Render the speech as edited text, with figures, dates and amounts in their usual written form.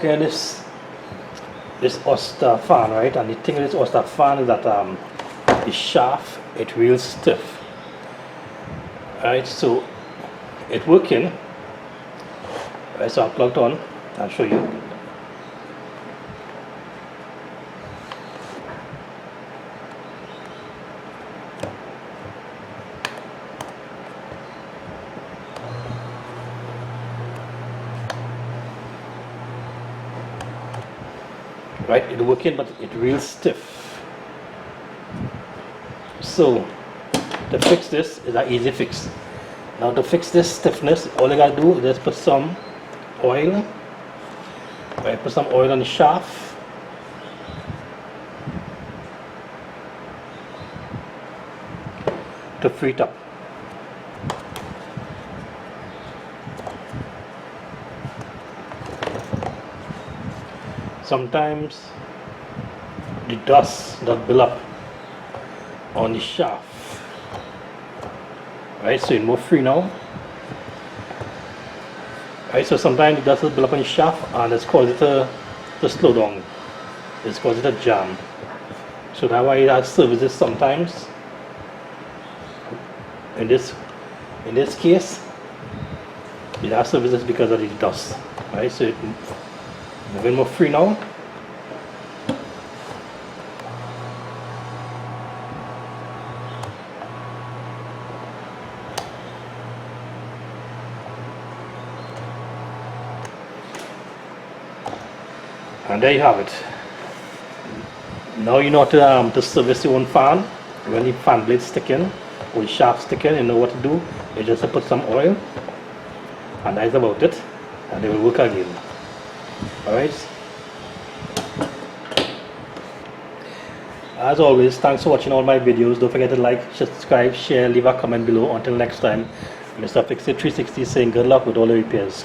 looking at this Oster fan, right? And the thing with this Oster fan is that the shaft, it real stiff, right? So it working, right? So I'm plugged on. I'll show you. Right, it's working, but it's real stiff. So to fix this is an easy fix. Now to fix this stiffness, all you gotta do is just put some oil. Right, put some oil on the shaft. To free it up. Sometimes the dust that build up on the shaft, right? So it's more free now, right? So sometimes the dust will build up on the shaft, and it's caused it to slow down. It's caused it to jam. So that's why it has services sometimes. In this case, it has services because of the dust, right? So it's moving more free now. And there you have it. Now you know how to service your own fan. When the fan blade stick in or the shaft stick in, you know what to do. You just put some oil, and that's about it, and they will work again. Alright. As always, thanks for watching all my videos. Don't forget to like, subscribe, share, leave a comment below. Until next time, Mr. Fix It 360 saying good luck with all the repairs.